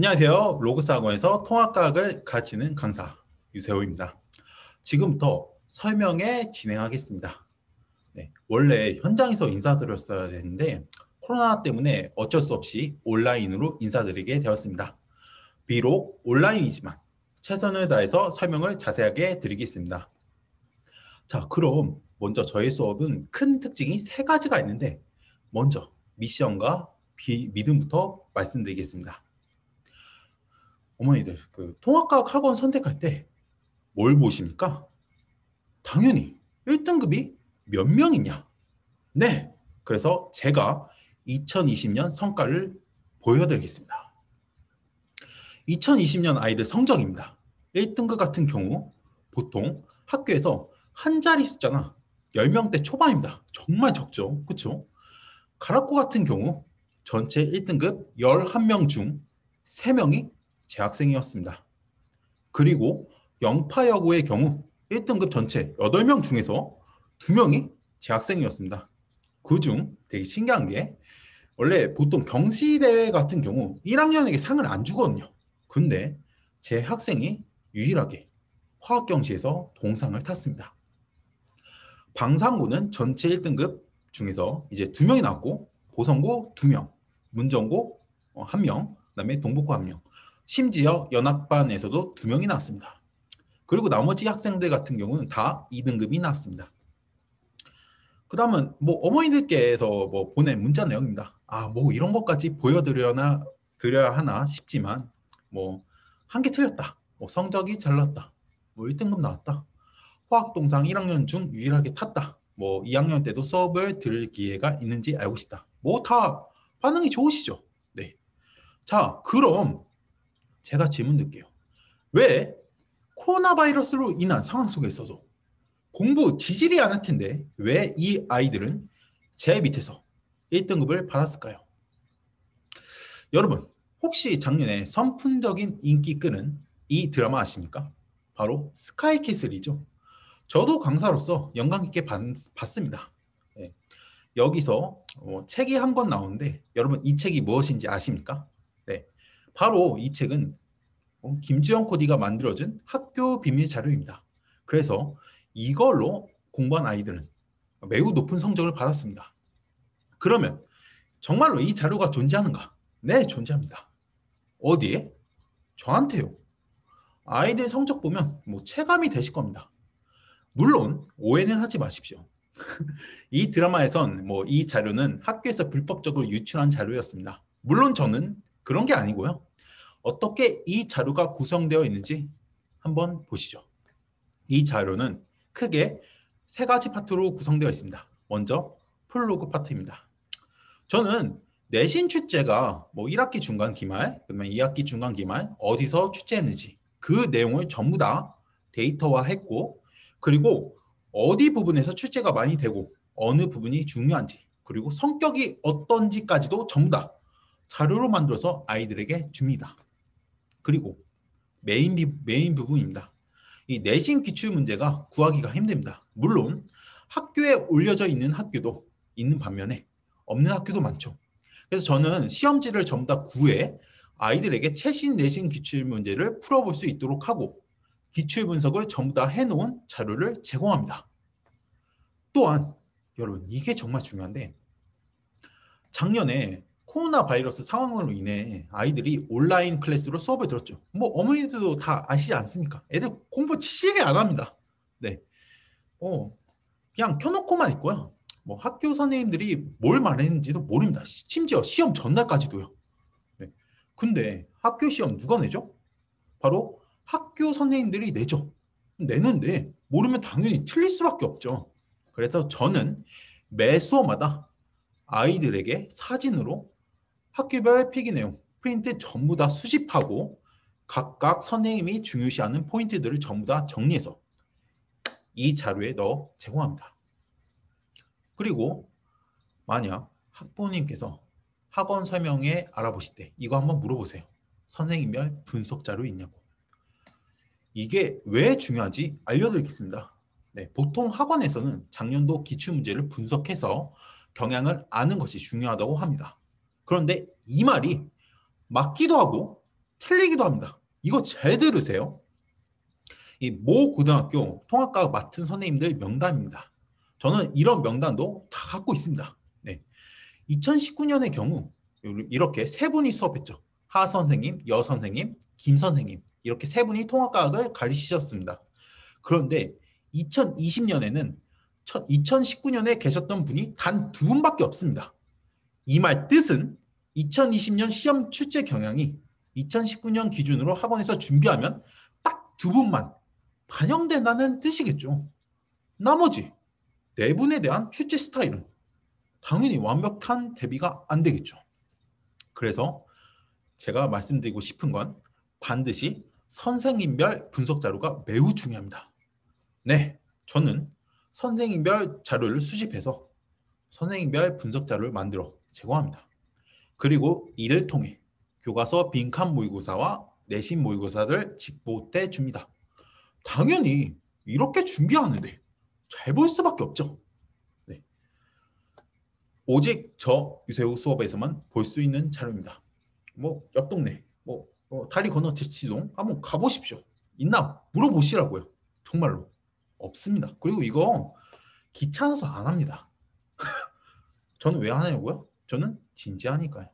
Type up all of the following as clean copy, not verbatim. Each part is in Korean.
안녕하세요. 로그스 학원에서 통합과학을 가르치는 강사 유세호입니다. 지금부터 설명에 진행하겠습니다. 네, 원래 현장에서 인사드렸어야 되는데 코로나 때문에 어쩔 수 없이 온라인으로 인사드리게 되었습니다. 비록 온라인이지만 최선을 다해서 설명을 자세하게 드리겠습니다. 자, 그럼 먼저 저희 수업은 큰 특징이 세 가지가 있는데 먼저 미션과 믿음부터 말씀드리겠습니다. 어머니들, 통합과학 학원 선택할 때 뭘 보십니까? 당연히 1등급이 몇 명이냐? 네, 그래서 제가 2020년 성과를 보여드리겠습니다. 2020년 아이들 성적입니다. 1등급 같은 경우 보통 학교에서 한 자리 숫자나 10명대 초반입니다. 정말 적죠. 그렇죠? 가락고 같은 경우 전체 1등급 11명 중 3명이 재학생이었습니다. 그리고 영파여고의 경우 1등급 전체 8명 중에서 2명이 재학생이었습니다. 그중 되게 신기한 게 원래 보통 경시대회 같은 경우 1학년에게 상을 안 주거든요. 근데 제 학생이 유일하게 화학경시에서 동상을 탔습니다. 방상고는 전체 1등급 중에서 이제 2명이 나왔고 보성고 2명, 문정고 1명, 그다음에 동북고 1명, 심지어 연합반에서도 2명이 나왔습니다. 그리고 나머지 학생들 같은 경우는 다 2등급이 나왔습니다. 그 다음은 뭐 어머니들께서 뭐 보낸 문자 내용입니다. 뭐 이런 것까지 드려야 하나 싶지만 뭐 한 개 틀렸다. 뭐 성적이 잘 나왔다. 뭐 1등급 나왔다. 화학동상 1학년 중 유일하게 탔다. 뭐 2학년 때도 수업을 들을 기회가 있는지 알고 싶다. 뭐 다 반응이 좋으시죠? 네. 자, 그럼 제가 질문 드릴게요. 왜 코로나 바이러스로 인한 상황 속에서도 공부 지질이 않을 텐데 왜 이 아이들은 제 밑에서 1등급을 받았을까요? 여러분, 혹시 작년에 선풍적인 인기 끄는 이 드라마 아십니까? 바로 스카이캐슬이죠. 저도 강사로서 영광 있게 봤습니다. 네. 여기서 책이 한 권 나오는데 여러분 이 책이 무엇인지 아십니까? 네. 바로 이 책은 김주영 코디가 만들어준 학교 비밀 자료입니다. 그래서 이걸로 공부한 아이들은 매우 높은 성적을 받았습니다. 그러면 정말로 이 자료가 존재하는가? 네, 존재합니다. 어디에? 저한테요. 아이들 성적 보면 뭐 체감이 되실 겁니다. 물론 오해는 하지 마십시오. 이 드라마에선 뭐 이 자료는 학교에서 불법적으로 유출한 자료였습니다. 물론 저는 그런 게 아니고요. 어떻게 이 자료가 구성되어 있는지 한번 보시죠. 이 자료는 크게 세 가지 파트로 구성되어 있습니다. 먼저 프롤로그 파트입니다. 저는 내신 출제가 뭐 1학기 중간 기말, 그러면 2학기 중간 기말 어디서 출제했는지 그 내용을 전부 다 데이터화했고 그리고 어디 부분에서 출제가 많이 되고 어느 부분이 중요한지 그리고 성격이 어떤지까지도 전부 다 자료로 만들어서 아이들에게 줍니다. 그리고 메인 부분입니다. 이 내신 기출 문제가 구하기가 힘듭니다. 물론 학교에 올려져 있는 학교도 있는 반면에 없는 학교도 많죠. 그래서 저는 시험지를 전부 다 구해 아이들에게 최신 내신 기출 문제를 풀어볼 수 있도록 하고 기출 분석을 전부 다 해놓은 자료를 제공합니다. 또한 여러분 이게 정말 중요한데 작년에 코로나 바이러스 상황으로 인해 아이들이 온라인 클래스로 수업을 들었죠. 뭐 어머니들도 다 아시지 않습니까? 애들 공부 지시게 안 합니다. 네. 그냥 켜놓고만 있고요. 뭐 학교 선생님들이 뭘 말했는지도 모릅니다. 심지어 시험 전날까지도요. 네. 근데 학교 시험 누가 내죠? 바로 학교 선생님들이 내죠. 내는데 모르면 당연히 틀릴 수밖에 없죠. 그래서 저는 매 수업마다 아이들에게 사진으로 학교별 필기 내용, 프린트 전부 다 수집하고 각각 선생님이 중요시하는 포인트들을 전부 다 정리해서 이 자료에 넣어 제공합니다. 그리고 만약 학부모님께서 학원 설명회 알아보실 때 이거 한번 물어보세요. 선생님별 분석 자료 있냐고. 이게 왜 중요한지 알려드리겠습니다. 네, 보통 학원에서는 작년도 기출문제를 분석해서 경향을 아는 것이 중요하다고 합니다. 그런데 이 말이 맞기도 하고 틀리기도 합니다. 이거 잘 들으세요. 이 모 고등학교 통합과학 맡은 선생님들 명단입니다. 저는 이런 명단도 다 갖고 있습니다. 네. 2019년의 경우 이렇게 세 분이 수업했죠. 하 선생님, 여 선생님, 김 선생님 이렇게 세 분이 통합과학을 가르치셨습니다. 그런데 2020년에는 2019년에 계셨던 분이 단 두 분밖에 없습니다. 이 말 뜻은 2020년 시험 출제 경향이 2019년 기준으로 학원에서 준비하면 딱 두 분만 반영된다는 뜻이겠죠. 나머지 네 분에 대한 출제 스타일은 당연히 완벽한 대비가 안 되겠죠. 그래서 제가 말씀드리고 싶은 건 반드시 선생님별 분석 자료가 매우 중요합니다. 네, 저는 선생님별 자료를 수집해서 선생님별 분석 자료를 만들어 제공합니다. 그리고 이를 통해 교과서 빈칸 모의고사와 내신 모의고사를 집보태 줍니다. 당연히 이렇게 준비하는데 잘 볼 수밖에 없죠. 네. 오직 저 유세호 수업에서만 볼 수 있는 자료입니다. 뭐 옆 동네, 다리 건너 대치동 한번 가보십시오. 있나 물어보시라고요. 정말로 없습니다. 그리고 이거 귀찮아서 안 합니다. 저는 왜 하냐고요? 저는 진지하니까요.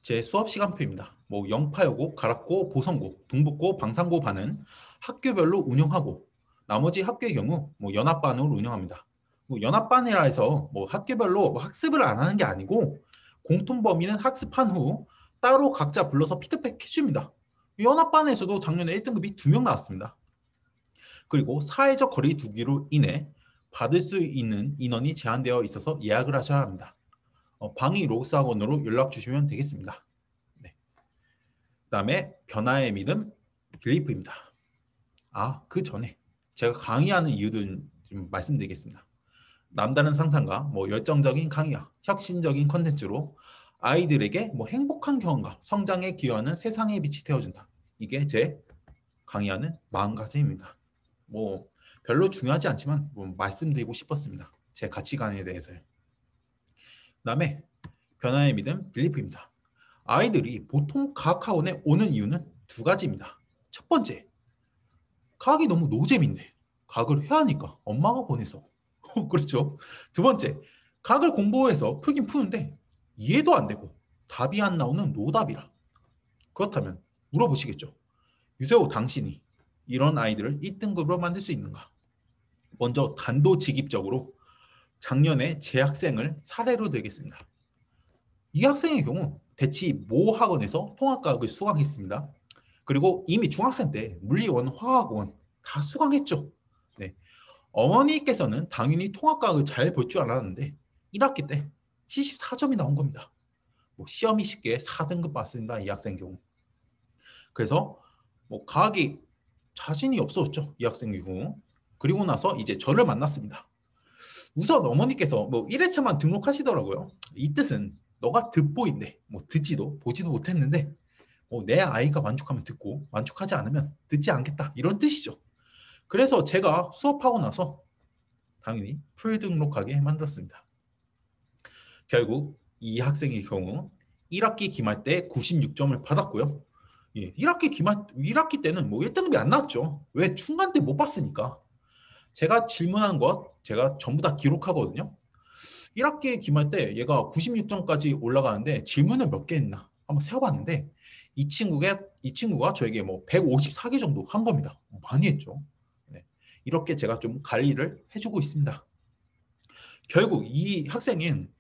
제 수업 시간표입니다. 뭐 영파여고, 가락고, 보성고, 동북고, 방산고 반은 학교별로 운영하고 나머지 학교의 경우 뭐 연합반으로 운영합니다. 뭐 연합반이라 해서 뭐 학교별로 뭐 학습을 안 하는 게 아니고 공통 범위는 학습한 후 따로 각자 불러서 피드백 해줍니다. 연합반에서도 작년에 1등급이 2명 나왔습니다. 그리고 사회적 거리 두기로 인해 받을 수 있는 인원이 제한되어 있어서 예약을 하셔야 합니다. 방위 로고스 학원으로 연락 주시면 되겠습니다. 네. 그다음에 변화의 믿음 빌리프입니다. 그 전에 제가 강의하는 이유들 좀 말씀드리겠습니다. 남다른 상상과 뭐 열정적인 강의와 혁신적인 컨텐츠로 아이들에게 뭐 행복한 경험과 성장에 기여하는 세상의 빛이 되어준다. 이게 제 강의하는 마음가짐입니다. 뭐 별로 중요하지 않지만 뭐 말씀드리고 싶었습니다. 제 가치관에 대해서요. 그다음에 변화의 믿음 빌리프입니다. 아이들이 보통 과학학원에 오는 이유는 두 가지입니다. 첫 번째, 과학이 너무 노잼인데 과학을 해야 하니까 엄마가 보내서 그렇죠. 두 번째, 과학을 공부해서 풀긴 푸는데 이해도 안 되고 답이 안 나오는 노답이라. 그렇다면 물어보시겠죠. 유세호 당신이 이런 아이들을 1등급으로 만들 수 있는가? 먼저 단도직입적으로 작년에 제 학생을 사례로 들겠습니다. 이 학생의 경우 대치 모 학원에서 통합과학을 수강했습니다. 그리고 이미 중학생 때 물리원, 화학원 다 수강했죠. 네. 어머니께서는 당연히 통합과학을 잘 볼 줄 알았는데 1학기 때 74점이 나온 겁니다. 뭐 시험이 쉽게 4등급 받습니다. 이 학생 경우. 그래서 뭐 과학이 자신이 없었죠. 이 학생 경우. 그리고 나서 이제 저를 만났습니다. 우선 어머니께서 뭐 1회차만 등록하시더라고요. 이 뜻은 너가 듣보인데 뭐 듣지도 보지도 못했는데 내 아이가 만족하면 듣고 만족하지 않으면 듣지 않겠다 이런 뜻이죠. 그래서 제가 수업하고 나서 당연히 풀 등록하게 만들었습니다. 결국 이 학생의 경우 1학기 기말 때 96점을 받았고요. 1학기 때는 뭐 1등급이 안 나왔죠. 왜? 중간 때 못 봤으니까. 제가 질문한 것 제가 전부 다 기록하거든요. 1학기 기말 때 얘가 96점까지 올라가는데 질문을 몇 개 했나 한번 세어봤는데 이 친구가 저에게 뭐 154개 정도 한 겁니다. 많이 했죠. 네. 이렇게 제가 좀 관리를 해주고 있습니다. 결국 이 학생은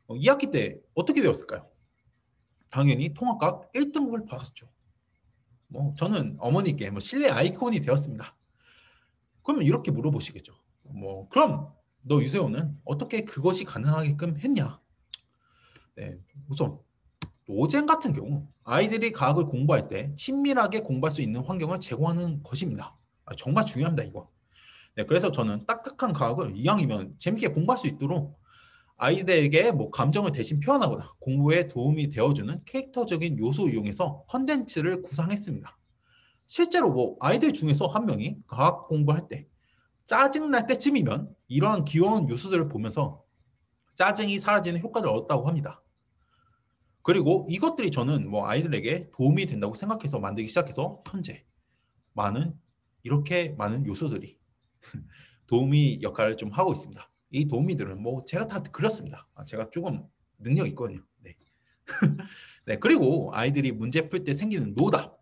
2학기 때 어떻게 되었을까요? 당연히 통합과학 1등급을 받았죠. 뭐 저는 어머니께 뭐 신뢰 아이콘이 되었습니다. 그러면 이렇게 물어보시겠죠. 뭐 그럼 너 유세호는 어떻게 그것이 가능하게끔 했냐? 네, 우선 노잼 같은 경우 아이들이 과학을 공부할 때 친밀하게 공부할 수 있는 환경을 제공하는 것입니다. 정말 중요합니다, 이거. 네, 그래서 저는 딱딱한 과학을 이왕이면 재밌게 공부할 수 있도록 아이들에게 뭐 감정을 대신 표현하거나 공부에 도움이 되어주는 캐릭터적인 요소 이용해서 컨텐츠를 구상했습니다. 실제로 뭐 아이들 중에서 한 명이 과학 공부할 때 짜증날 때쯤이면 이러한 귀여운 요소들을 보면서 짜증이 사라지는 효과를 얻었다고 합니다. 그리고 이것들이 저는 뭐 아이들에게 도움이 된다고 생각해서 만들기 시작해서 현재 이렇게 많은 요소들이 도우미 역할을 좀 하고 있습니다. 이 도우미들은 뭐 제가 다 그렸습니다. 제가 조금 능력 있거든요. 네. 네, 그리고 아이들이 문제 풀 때 생기는 노답.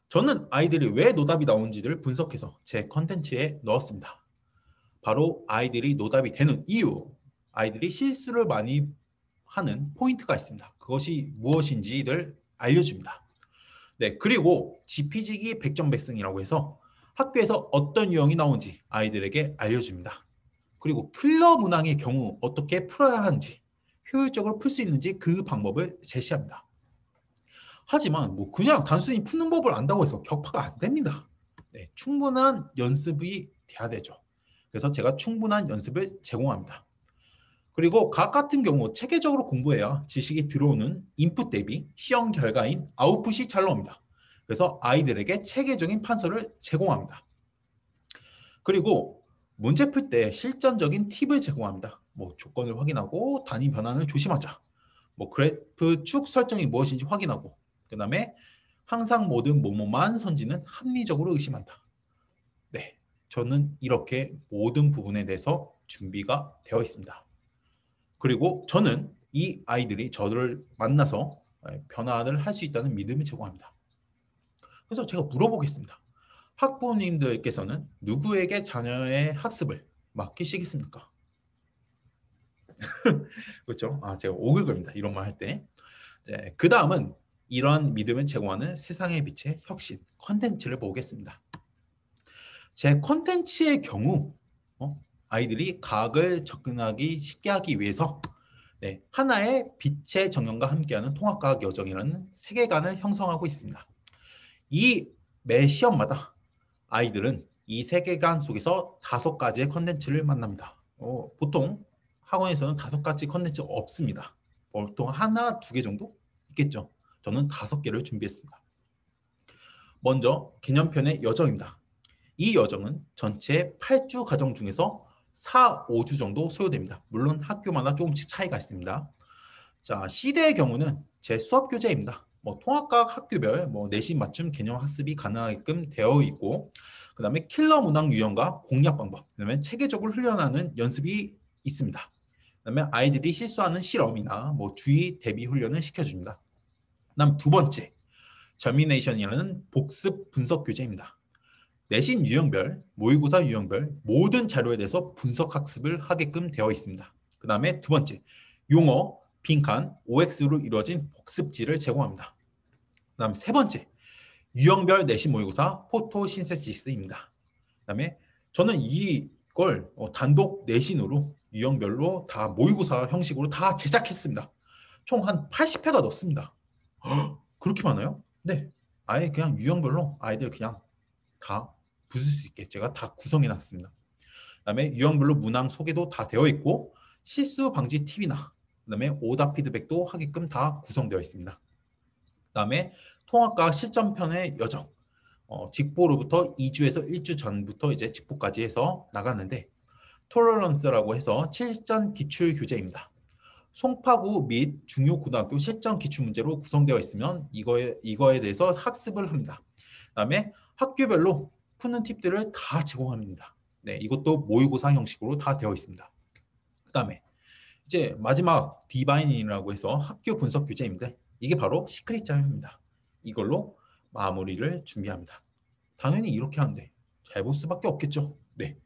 저는 아이들이 왜 노답이 나오는지를 분석해서 제 컨텐츠에 넣었습니다. 바로 아이들이 노답이 되는 이유, 아이들이 실수를 많이 하는 포인트가 있습니다. 그것이 무엇인지를 알려줍니다. 네, 그리고 지피지기 백전백승이라고 해서 학교에서 어떤 유형이 나오는지 아이들에게 알려줍니다. 그리고 킬러 문항의 경우 어떻게 풀어야 하는지, 효율적으로 풀 수 있는지 그 방법을 제시합니다. 하지만 뭐 그냥 단순히 푸는 법을 안다고 해서 격파가 안 됩니다. 네, 충분한 연습이 돼야 되죠. 그래서 제가 충분한 연습을 제공합니다. 그리고 각 같은 경우 체계적으로 공부해야 지식이 들어오는 인풋 대비 시험 결과인 아웃풋이 잘 나옵니다. 그래서 아이들에게 체계적인 판서를 제공합니다. 그리고 문제 풀 때 실전적인 팁을 제공합니다. 뭐 조건을 확인하고 단위 변화는 조심하자. 뭐 그래프 축 설정이 무엇인지 확인하고 그 다음에 항상 모든 뭐뭐만 선지는 합리적으로 의심한다. 네, 저는 이렇게 모든 부분에 대해서 준비가 되어 있습니다. 그리고 저는 이 아이들이 저를 만나서 변화를 할 수 있다는 믿음을 제공합니다. 그래서 제가 물어보겠습니다. 학부모님들께서는 누구에게 자녀의 학습을 맡기시겠습니까? 그렇죠? 제가 오글거립니다. 이런 말 할 때. 그 다음은 이러한 믿음을 제공하는 세상의 빛의 혁신 컨텐츠를 보겠습니다. 제 컨텐츠의 경우 아이들이 과학을 접근하기 쉽게 하기 위해서 하나의 빛의 정연과 함께하는 통합과학 여정이라는 세계관을 형성하고 있습니다. 이 매 시험마다 아이들은 이 세계관 속에서 5가지의 컨텐츠를 만납니다. 보통 학원에서는 5가지 컨텐츠 없습니다. 보통 하나, 2개 정도 있겠죠. 저는 5개를 준비했습니다. 먼저 개념편의 여정입니다. 이 여정은 전체 8주 과정 중에서 4, 5주 정도 소요됩니다. 물론 학교마다 조금씩 차이가 있습니다. 자, C대의 경우는 제 수업 교재입니다. 뭐 통합과학 학교별 내신 맞춤 개념 학습이 가능하게끔 되어 있고 그 다음에 킬러 문항 유형과 공략 방법 그 다음에 체계적으로 훈련하는 연습이 있습니다. 그 다음에 아이들이 실수하는 실험이나 주의 대비 훈련을 시켜줍니다. 그 다음 두 번째 저미네이션이라는 복습 분석 교재입니다. 내신 유형별, 모의고사 유형별 모든 자료에 대해서 분석 학습을 하게끔 되어 있습니다. 그 다음에 두 번째 용어, 빈칸, OX로 이루어진 복습지를 제공합니다. 그 다음 세 번째, 유형별 내신 모의고사 포토신세시스입니다. 그 다음에 저는 이걸 단독 내신으로 유형별로 다 모의고사 형식으로 다 제작했습니다. 총 한 80회가 넣습니다. 그렇게 많아요? 네. 아예 그냥 유형별로 아이들 그냥 다 부술 수 있게 제가 다 구성해 놨습니다. 그 다음에 유형별로 문항 소개도 다 되어 있고 실수 방지 팁이나 그다음에 오답 피드백도 하게끔 다 구성되어 있습니다. 그다음에 통합과학 실전편의 여정. 직보로부터 2주에서 1주 전부터 이제 직보까지 해서 나가는데 톨러런스라고 해서 실전 기출 교재입니다. 송파구 및 중요고등학교 실전 기출 문제로 구성되어 있으면 이거에 대해서 학습을 합니다. 그다음에 학교별로 푸는 팁들을 다 제공합니다. 네, 이것도 모의고사 형식으로 다 되어 있습니다. 그다음에 이제 마지막 디바인이라고 해서 학교 분석 교재인데 이게 바로 시크릿 자료입니다. 이걸로 마무리를 준비합니다. 당연히 이렇게 하는데 잘 볼 수밖에 없겠죠. 네.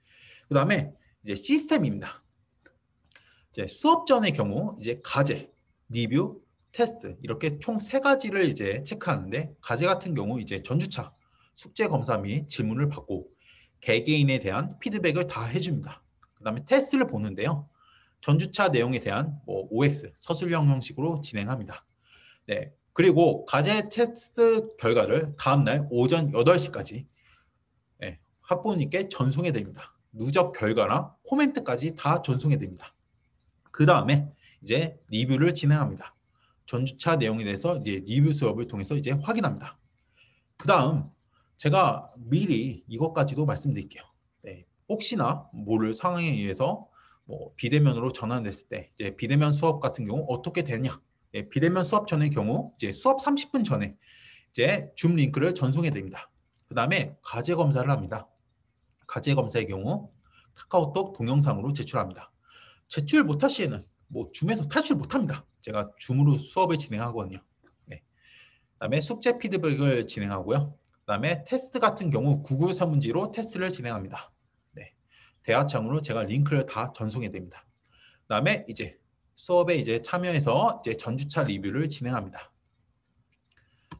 그다음에 이제 시스템입니다. 이제 수업 전의 경우 이제 과제, 리뷰, 테스트 이렇게 총 3가지를 이제 체크하는데 과제 같은 경우 이제 전주차, 숙제 검사 및 질문을 받고 개개인에 대한 피드백을 다 해줍니다. 그다음에 테스트를 보는데요. 전주차 내용에 대한 OX, 서술형 형식으로 진행합니다. 네. 그리고 과제 테스트 결과를 다음날 오전 8시까지 학부모님께 전송해 드립니다. 누적 결과랑 코멘트까지 다 전송해 드립니다. 그 다음에 이제 리뷰를 진행합니다. 전주차 내용에 대해서 이제 리뷰 수업을 통해서 이제 확인합니다. 그 다음 제가 미리 이것까지도 말씀드릴게요. 네. 혹시나 모를 상황에 의해서 비대면으로 전환됐을 때 이제 비대면 수업 같은 경우 어떻게 되냐 예, 비대면 수업 전의 경우 이제 수업 30분 전에 이제 줌 링크를 전송해 드립니다. 그 다음에 과제 검사를 합니다. 과제 검사의 경우 카카오톡 동영상으로 제출합니다. 제출 못할 시에는 뭐 줌에서 탈출 못합니다. 제가 줌으로 수업을 진행하거든요. 네. 그다음에 숙제 피드백을 진행하고요. 그다음에 테스트 같은 경우 구글 설문지로 테스트를 진행합니다. 네. 대화창으로 제가 링크를 다 전송해 드립니다. 그다음에 이제 수업에 이제 참여해서 이제 전주차 리뷰를 진행합니다.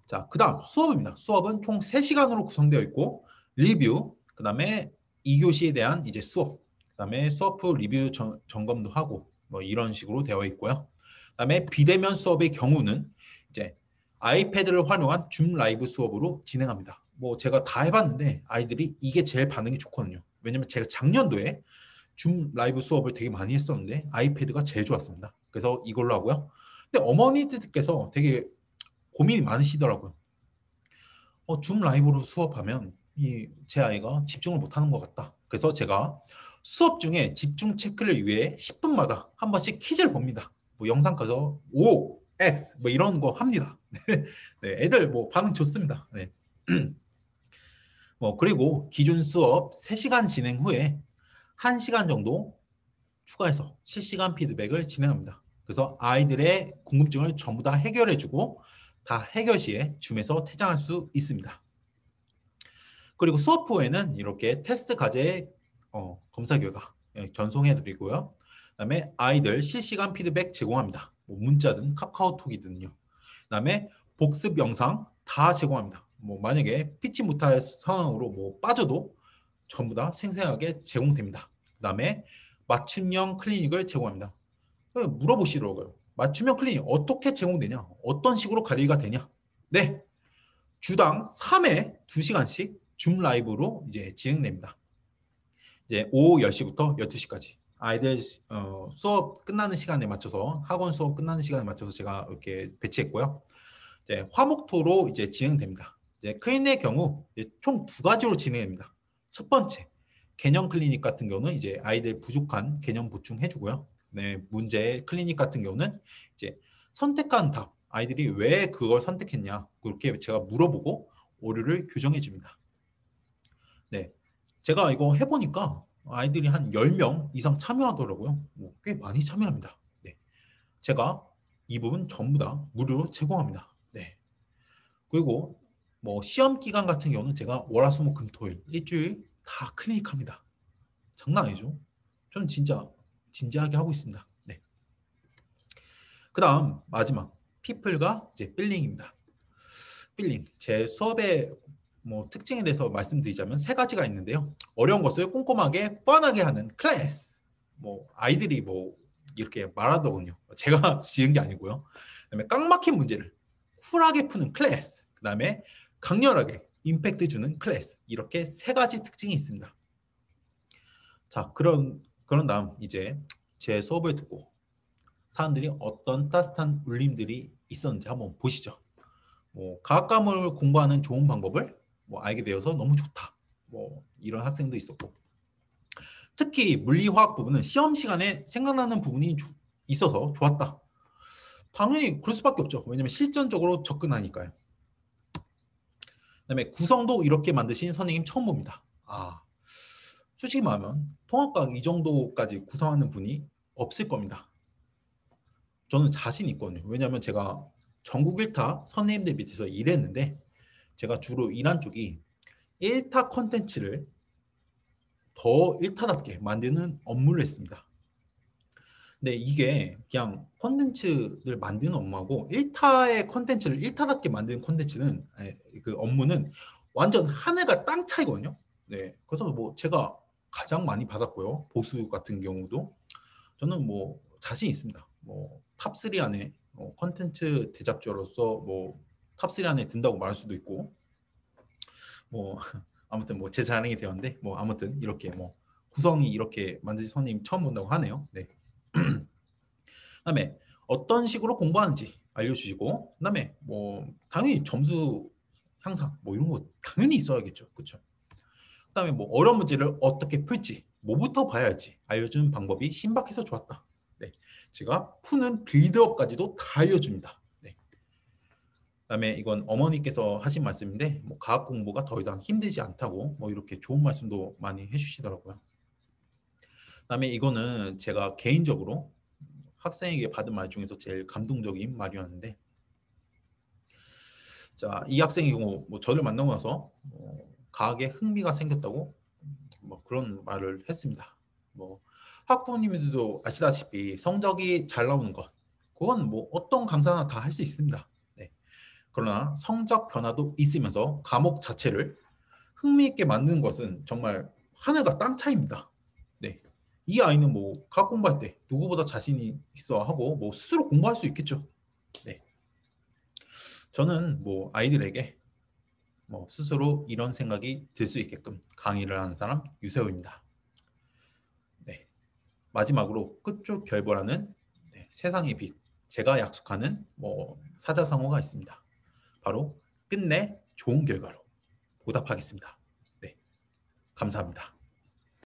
자, 그다음 수업입니다. 수업은 총 3시간으로 구성되어 있고 리뷰, 그다음에 2교시에 대한 이제 수업, 그다음에 수업 후 리뷰 점검도 하고 뭐 이런 식으로 되어 있고요. 그다음에 비대면 수업의 경우는 이제 아이패드를 활용한 줌 라이브 수업으로 진행합니다. 뭐 제가 다 해봤는데 아이들이 이게 제일 반응이 좋거든요. 왜냐면 제가 작년도에 줌 라이브 수업을 되게 많이 했었는데 아이패드가 제일 좋았습니다. 그래서 이걸로 하고요. 근데 어머니들께서 되게 고민이 많으시더라고요. 줌 라이브로 수업하면 제 아이가 집중을 못하는 것 같다. 그래서 제가 수업 중에 집중 체크를 위해 10분마다 한 번씩 퀴즈를 봅니다. 뭐 영상 가서 O, X 뭐 이런 거 합니다. 네, 애들 뭐 반응 좋습니다. 네. 뭐 그리고 기존 수업 3시간 진행 후에 1시간 정도 추가해서 실시간 피드백을 진행합니다. 그래서 아이들의 궁금증을 전부 다 해결해주고 다 해결 시에 줌에서 퇴장할 수 있습니다. 그리고 수업 후에는 이렇게 테스트 과제 검사 결과 전송해드리고요. 그다음에 아이들 실시간 피드백 제공합니다. 뭐 문자든 카카오톡이든요. 그다음에 복습 영상 다 제공합니다. 뭐 만약에 피치 못할 상황으로 뭐 빠져도 전부 다 생생하게 제공됩니다. 그다음에 맞춤형 클리닉을 제공합니다. 물어보시더라고요. 맞춤형 클리닉 어떻게 제공되냐? 어떤 식으로 관리가 되냐? 네, 주당 3회 2시간씩 줌 라이브로 이제 진행됩니다. 이제 오후 10시부터 12시까지 아이들 수업 끝나는 시간에 맞춰서 학원 수업 끝나는 시간에 맞춰서 제가 이렇게 배치했고요. 이제 화목토로 이제 진행됩니다. 이제 클리닉의 경우 총 2가지로 진행됩니다. 첫 번째 개념 클리닉 같은 경우는 이제 아이들 부족한 개념 보충해주고요. 네, 문제 클리닉 같은 경우는 이제 선택한 답, 아이들이 왜 그걸 선택했냐 그렇게 제가 물어보고 오류를 교정해 줍니다. 네, 제가 이거 해보니까 아이들이 한 10명 이상 참여하더라고요. 꽤 많이 참여합니다. 네, 제가 이 부분 전부 다 무료로 제공합니다. 네, 그리고 뭐 시험 기간 같은 경우는 제가 월화수목금토일 일주일 다 클리닉합니다. 장난 아니죠? 저는 진짜 진지하게 하고 있습니다. 네. 그다음 마지막 피플과 이제 필링입니다. 필링 제 수업의 뭐 특징에 대해서 말씀드리자면 3가지가 있는데요. 어려운 것을 꼼꼼하게 뻔하게 하는 클래스. 뭐 아이들이 뭐 이렇게 말하더군요. 제가 지은 게 아니고요. 그다음에 꽉 막힌 문제를 쿨하게 푸는 클래스. 그다음에 강렬하게 임팩트 주는 클래스. 이렇게 3가지 특징이 있습니다. 자, 그런 다음 이제 제 수업을 듣고 사람들이 어떤 따뜻한 울림들이 있었는지 한번 보시죠. 뭐 과학 과목을 공부하는 좋은 방법을 뭐 알게 되어서 너무 좋다. 뭐 이런 학생도 있었고, 특히 물리화학 부분은 시험 시간에 생각나는 부분이 있어서 좋았다. 당연히 그럴 수밖에 없죠. 왜냐면 실전적으로 접근하니까요. 그다음에 구성도 이렇게 만드신 선생님 처음 봅니다. 솔직히 말하면 통합과학 이 정도까지 구성하는 분이 없을 겁니다. 저는 자신 있거든요. 왜냐하면 제가 전국 1타 선생님들 밑에서 일했는데 제가 주로 일한 쪽이 1타 컨텐츠를 더 1타답게 만드는 업무를 했습니다. 근데 이게 그냥 컨텐츠를 만드는 업무하고 1타의 컨텐츠를 1타답게 만드는 컨텐츠는 그 업무는 완전 하늘과 땅 차이거든요. 네, 그래서 뭐 제가 가장 많이 받았고요. 보수 같은 경우도 저는 뭐 자신 있습니다. 뭐 탑3 안에 컨텐츠 제작자로서 뭐 탑3 안에 든다고 말할 수도 있고 뭐 아무튼 뭐 제 자랑이 되었는데 뭐 아무튼 이렇게 뭐 구성이 이렇게 만드신 선생님 처음 본다고 하네요. 네. 그다음에 어떤 식으로 공부하는지 알려주시고 그다음에 뭐 당연히 점수 향상 뭐 이런 거 당연히 있어야겠죠. 그렇죠? 그다음에 뭐 어려운 문제를 어떻게 풀지 뭐부터 봐야 할지 알려준 방법이 신박해서 좋았다. 네, 제가 푸는 빌드업까지도 다 알려줍니다. 네. 그다음에 이건 어머니께서 하신 말씀인데 뭐 과학 공부가 더 이상 힘들지 않다고 뭐 이렇게 좋은 말씀도 많이 해주시더라고요. 그다음에 이거는 제가 개인적으로 학생에게 받은 말 중에서 제일 감동적인 말이었는데, 자, 이 학생이 뭐 저를 만나고 나서 과학에 흥미가 생겼다고 뭐 그런 말을 했습니다. 뭐 학부모님들도 아시다시피 성적이 잘 나오는 것, 그건 뭐 어떤 강사나 다 할 수 있습니다. 네. 그러나 성적 변화도 있으면서 과목 자체를 흥미있게 만드는 것은 정말 하늘과 땅 차이입니다. 네. 이 아이는 뭐 과학 공부할 때 누구보다 자신이 있어 하고 뭐 스스로 공부할 수 있겠죠. 네. 저는 뭐 아이들에게 뭐 스스로 이런 생각이 들 수 있게끔 강의를 하는 사람 유세호입니다. 네. 마지막으로 끝쪽 별보라는 네, 세상의 빛, 제가 약속하는 뭐 사자성어가 있습니다. 바로 끝내 좋은 결과로 보답하겠습니다. 네. 감사합니다.